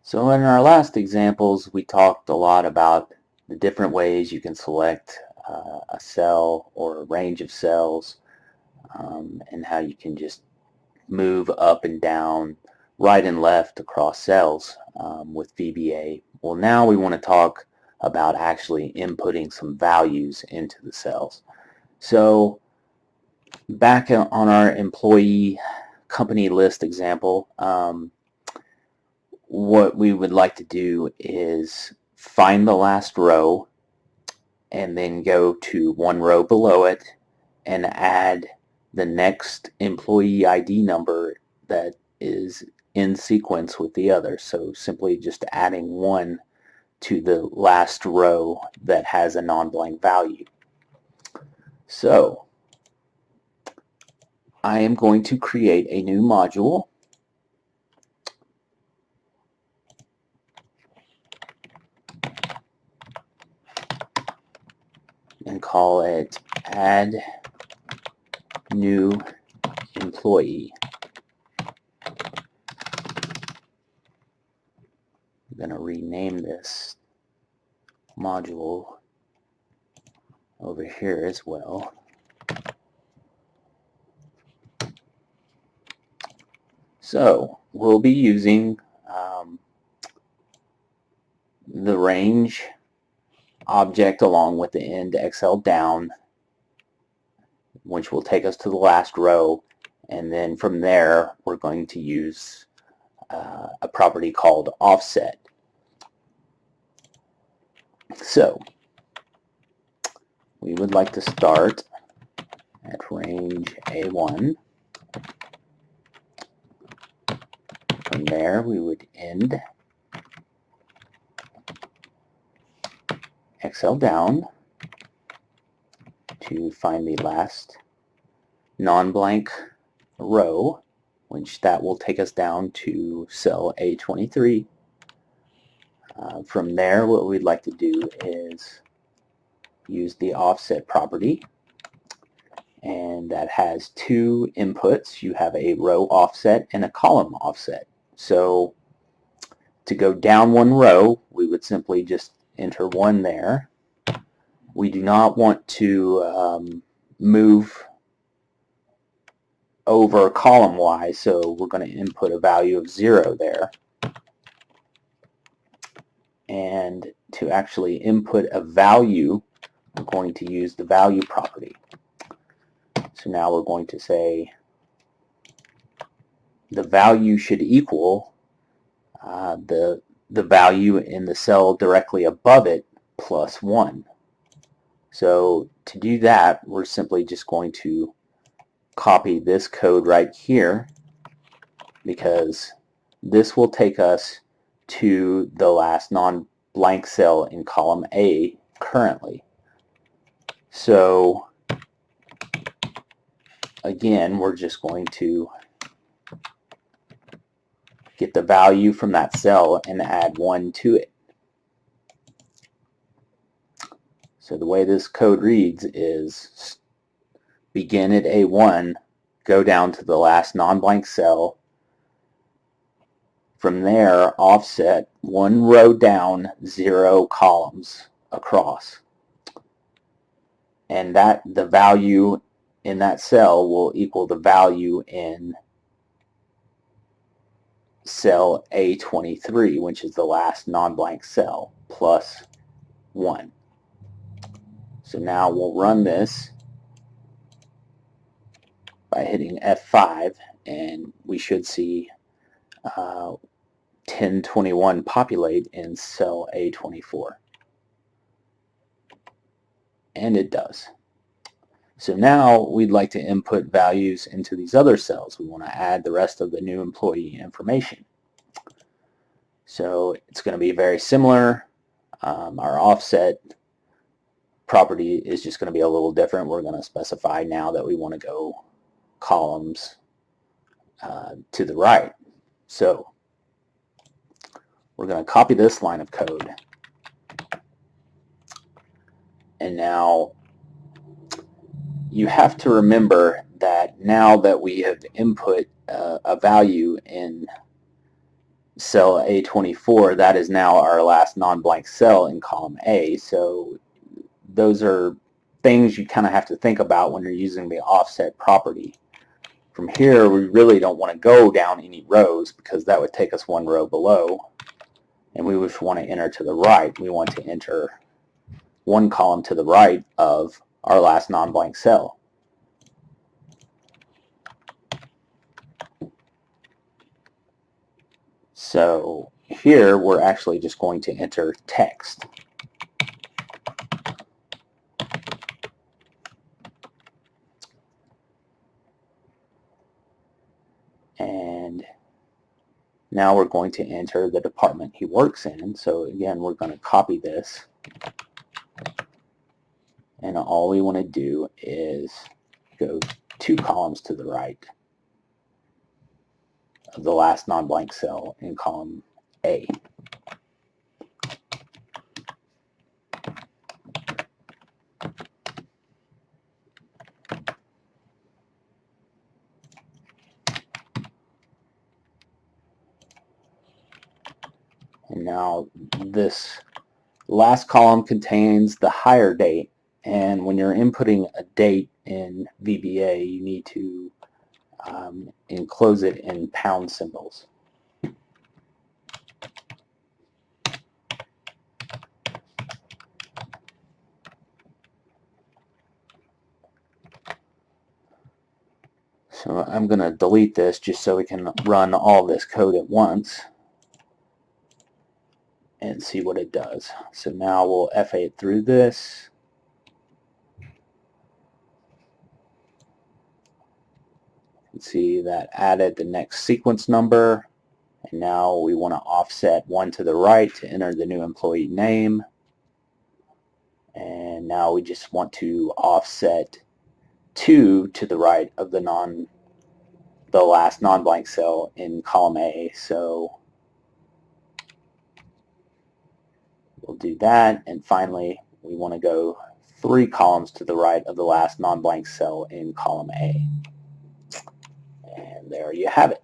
So in our last examples, we talked a lot about the different ways you can select a cell or a range of cells, and how you can just move up and down, right and left across cells with VBA. Well, now we want to talk about actually inputting some values into the cells. So back on our employee company list example, what we would like to do is find the last row and then go to one row below it and add the next employee ID number that is in sequence with the other. So simply just adding 1 to the last row that has a non-blank value. So I am going to create a new module and call it add new employee. I'm going to rename this module over here as well. So we'll be using the range object along with the end XL down, which will take us to the last row, and then from there we're going to use a property called offset. So we would like to start at range A1. From there we would end XL down to find the last non-blank row, which that will take us down to cell A23. From there, what we'd like to do is use the offset property, and that has 2 inputs. You have a row offset and a column offset. So to go down 1 row, we would simply just enter 1 there. We do not want to move over column-wise, so we're going to input a value of 0 there. And to actually input a value, we're going to use the value property. So now we're going to say the value should equal the value in the cell directly above it plus 1. So to do that, we're simply just going to copy this code right here, because this will take us to the last non-blank cell in column A currently. So again, we're just going to get the value from that cell and add 1 to it. So the way this code reads is begin at A1, go down to the last non-blank cell. From there, offset 1 row down, 0 columns across. And that the value in that cell will equal the value in cell A23, which is the last non-blank cell, plus 1. So now we'll run this by hitting F5, and we should see 1021 populate in cell A24. And it does. So now we'd like to input values into these other cells. We want to add the rest of the new employee information. So it's going to be very similar. Our offset property is just going to be a little different. We're going to specify now that we want to go columns to the right. So we're going to copy this line of code. And now you have to remember that now that we have input a value in cell A24, that is now our last non-blank cell in column A. So those are things you kind of have to think about when you're using the offset property. From here, we really don't want to go down any rows because that would take us one row below, and we just want to enter to the right. We want to enter one column to the right of our last non-blank cell. So here we're actually just going to enter text. And now we're going to enter the department he works in. So again, we're going to copy this. And all we want to do is go 2 columns to the right of the last non-blank cell in column A. And now this last column contains the hire date, and when you're inputting a date in VBA, you need to enclose it in pound symbols. So I'm going to delete this just so we can run all this code at once and see what it does. So now we'll F8 through this. You can see that added the next sequence number, and now we want to offset 1 to the right to enter the new employee name. And now we just want to offset 2 to the right of the last non-blank cell in column A. So we'll do that, and finally we want to go 3 columns to the right of the last non-blank cell in column A. And there you have it.